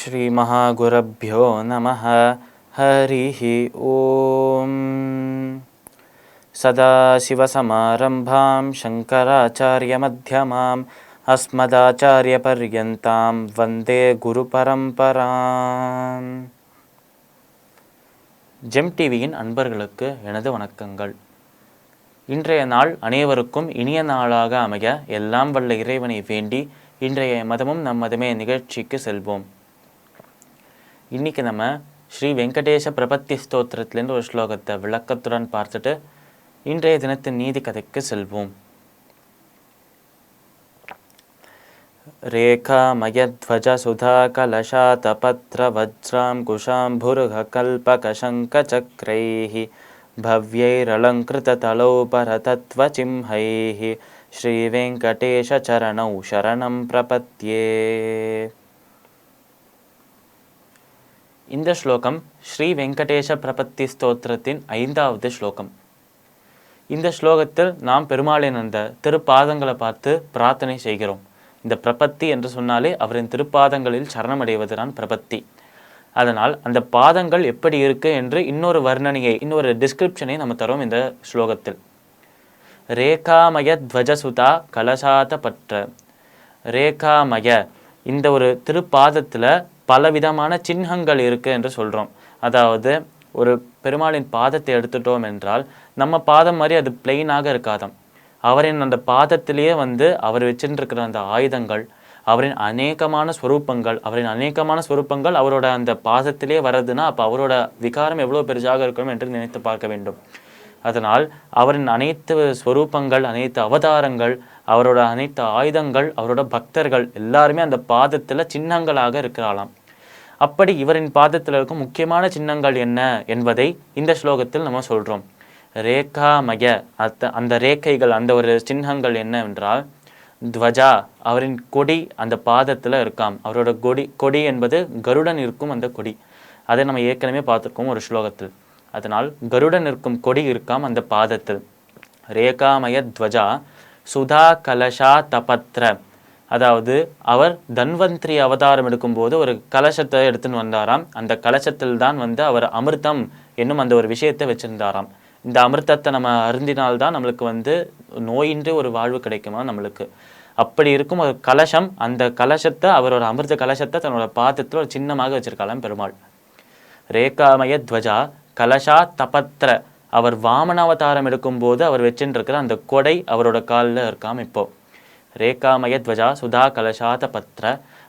ஸ்ரீ மகாகுரப்யோ நமः. ஹரிः ஓம். சதாசிவசமாரம்பாம் சங்கராச்சார்யமத்யமாம் அஸ்மதாச்சார்யபர்யந்தாம் வந்தே குரு பரம்பராம். ஜெம் டிவியின் அன்பர்களுக்கு எனது வணக்கங்கள். இன்றைய நாள் அனைவருக்கும் இனிய நாளாக அமைய எல்லாம் வல்ல இறைவனை வேண்டி இன்றைய மதமும் நம் மதமே நிகழ்ச்சிக்கு செல்வோம். இன்றைக்கி நம்ம ஸ்ரீ வெங்கடேச பிரபத்தி ஸ்தோத்திரத்திலேருந்து ஒரு ஸ்லோகத்தை விளக்கத்துடன் பார்த்துட்டு இன்றைய தினத்தின் நீதி கதைக்கு செல்வோம். ரேகா மயத்வஜ சுதா கலஷாத பத்ர வஜ்ராம் குஷாம்புருக கல்பக சங்க சக்ரைஹி பவ்யைரலங்கிருத தலௌ பரதத்வ சிம்ஹைஹி ஸ்ரீ வெங்கடேஷ சரணௌ சரணம் பிரபத்யே. இந்த ஸ்லோகம் ஸ்ரீ வெங்கடேச பிரபத்தி ஸ்தோத்திரத்தின் 5வது ஸ்லோகம். இந்த ஸ்லோகத்தில் நாம் பெருமாளின் அந்த திருப்பாதங்களை பார்த்து பிரார்த்தனை செய்கிறோம். இந்த பிரபத்தி என்று சொன்னாலே அவரின் திருப்பாதங்களில் சரணமடைவதுதான் பிரபத்தி. அதனால் அந்த பாதங்கள் எப்படி இருக்கு என்று இன்னொரு வர்ணனையை, இன்னொரு டிஸ்கிரிப்ஷனை நம்ம தரோம் இந்த ஸ்லோகத்தில். ரேகாமய துவஜசுதா கலசாத பற்ற. ரேகாமய, இந்த ஒரு திருப்பாதத்தில் பலவிதமான சின்னங்கள் இருக்குது என்று சொல்கிறோம். அதாவது ஒரு பெருமாளின் பாதத்தை எடுத்துட்டோம் என்றால் நம்ம பாதம் மாதிரி அது பிளெயினாக இருக்காதாம். அவரின் அந்த பாதத்திலேயே அவர் வச்சுருக்கிற அந்த ஆயுதங்கள், அவரின் அநேகமான ஸ்வரூபங்கள் அவரோட அந்த பாதத்திலே வர்றதுன்னா அப்போ அவரோட விகாரம் எவ்வளோ பெருசாக இருக்கணும் என்று நினைத்து பார்க்க வேண்டும். அதனால் அவரின் அனைத்து ஸ்வரூபங்கள், அனைத்து அவதாரங்கள், அவரோட அனைத்து ஆயுதங்கள், அவரோட பக்தர்கள் எல்லாருமே அந்த பாதத்தில் சின்னங்களாக இருக்கிறாளாம். அப்படி இவரின் பாதத்தில் இருக்கும் முக்கியமான சின்னங்கள் என்ன என்பதை இந்த ஸ்லோகத்தில் நம்ம சொல்கிறோம். ரேகாமய, அந்த ரேக்கைகள், அந்த ஒரு சின்னங்கள் என்னவென்றால் துவஜா, அவரின் கொடி அந்த பாதத்தில் இருக்காம். அவரோட கொடி என்பது கருடன் இருக்கும் அந்த கொடி. அதை நம்ம ஏற்கனவே பார்த்துருக்கோம் ஒரு ஸ்லோகத்தில். அதனால் கருடன் இருக்கும் கொடி இருக்காம் அந்த பாதத்தில். ரேகாமய துவஜா சுதா கலஷா தபத்ர, அதாவது அவர் தன்வந்திரி அவதாரம் எடுக்கும்போது ஒரு கலசத்தை எடுத்துன்னு வந்தாராம். அந்த கலசத்தில் தான் அவர் அமிர்தம் என்னும் அந்த ஒரு விஷயத்தை வச்சிருந்தாராம். இந்த அமிர்தத்தை நம்ம அருந்தினால்தான் நம்மளுக்கு நோயின்றி ஒரு வாழ்வு கிடைக்குமா நம்மளுக்கு. அப்படி இருக்கும் ஒரு கலசம், அந்த கலசத்தை, அவரோட அமிர்த கலசத்தை தன்னோட பாதத்தில் ஒரு சின்னமாக வச்சிருக்கலாம் பெருமாள். ரேகாமய துவஜா கலஷா தபத்ர, அவர் வாமன அவதாரம் எடுக்கும்போது அவர் வச்சுருக்கிற அந்த கொடை அவரோட காலில் இருக்காம். இப்போ ரேகாமய துவஜா சுதா கலஷாத பத்ர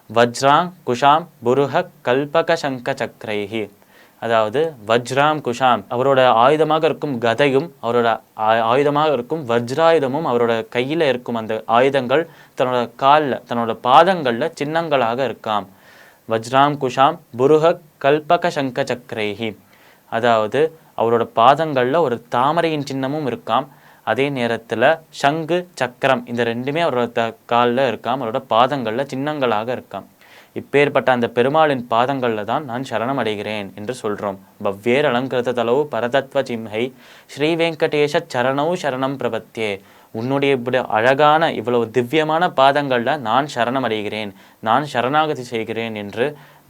வஜ்ராங் குஷாம் புருஹ கல்பக சங்க சக்ரைஹி, அதாவது வஜ்ராம் குஷாம், அவரோட ஆயுதமாக இருக்கும் கதையும், அவரோட ஆயுதமாக இருக்கும் வஜ்ராயுதமும், அவரோட கையில் இருக்கும் அந்த ஆயுதங்கள் தன்னோட காலில், தன்னோட பாதங்களில் சின்னங்களாக இருக்காம். வஜ்ராம் குஷாம் புருஹ கல்பக சங்க சக்ரைஹி, அதாவது அவரோட பாதங்களில் ஒரு தாமரையின் சின்னமும் இருக்காம். அதே நேரத்தில் சங்கு சக்கரம், இந்த ரெண்டுமே அவரோட காலில் இருக்காம், அவரோட பாதங்களில் சின்னங்களாக இருக்காம். இப்பேற்பட்ட அந்த பெருமாளின் பாதங்களில் தான் நான் சரணம் அடைகிறேன் என்று சொல்கிறோம். பவ்யேர் அலங்கிருத தலவு பரதத்வ சிம்ஹை ஸ்ரீ வெங்கடேஷ சரணௌ சரணம் பிரபத்தியே. உன்னுடைய இப்படி அழகான இவ்வளவு திவ்யமான பாதங்களில் நான் சரணம் அடைகிறேன், நான் சரணாகதி செய்கிறேன் என்று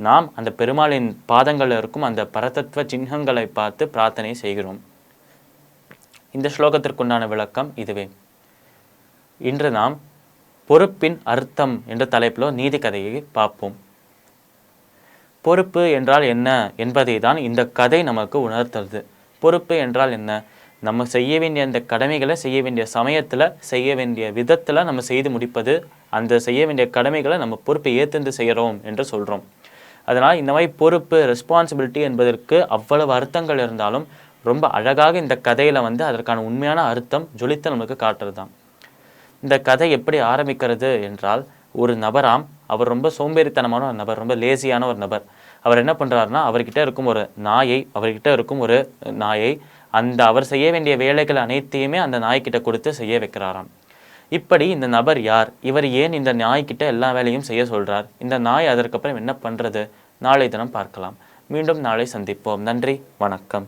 நாம் அந்த பெருமாளின் பாதங்களில் இருக்கும் அந்த பரதத்துவ சின்னங்களை பார்த்து பிரார்த்தனை செய்கிறோம். இந்த ஸ்லோகத்திற்குண்டான விளக்கம் இதுவே. இன்று நாம் பொறுப்பின் அர்த்தம் என்ற தலைப்பில் நீதி கதையை பார்ப்போம். பொறுப்பு என்றால் என்ன என்பதை தான் இந்த கதை நமக்கு உணர்த்துறது. பொறுப்பு என்றால் என்ன? நம்ம செய்ய வேண்டிய அந்த கடமைகளை செய்ய வேண்டிய சமயத்தில், செய்ய வேண்டிய விதத்தில் நம்ம செய்து முடிப்பது. அந்த செய்ய வேண்டிய கடமைகளை நம்ம பொறுப்பை ஏற்றுந்து செய்கிறோம் என்று சொல்கிறோம். அதனால் இந்த மாதிரி பொறுப்பு, ரெஸ்பான்சிபிலிட்டி என்பதற்கு அவ்வளவு அர்த்தங்கள் இருந்தாலும் ரொம்ப அழகாக இந்த கதையில் அதற்கான உண்மையான அர்த்தம் ஜொலித்து நமக்கு காட்டுறது தான். இந்த கதை எப்படி ஆரம்பிக்கிறது என்றால், ஒரு நபராம், அவர் ரொம்ப சோம்பேறித்தனமான ஒரு நபர், ரொம்ப லேசியான ஒரு நபர். அவர் என்ன பண்ணுறாருனா, அவர்கிட்ட இருக்கும் ஒரு நாயை அந்த அவர் செய்ய வேண்டிய வேலைகள் அனைத்தையுமே அந்த நாய்கிட்ட கொடுத்து செய்ய வைக்கிறாராம். இப்படி இந்த நபர் யார், இவர் ஏன் இந்த நாய்கிட்ட எல்லா வேலையும் செய்ய சொல்கிறார், இந்த நாய் அதற்கப்புறம் என்ன பண்ணுறது, நாளை தினம் பார்க்கலாம். மீண்டும் நாளை சந்திப்போம். நன்றி, வணக்கம்.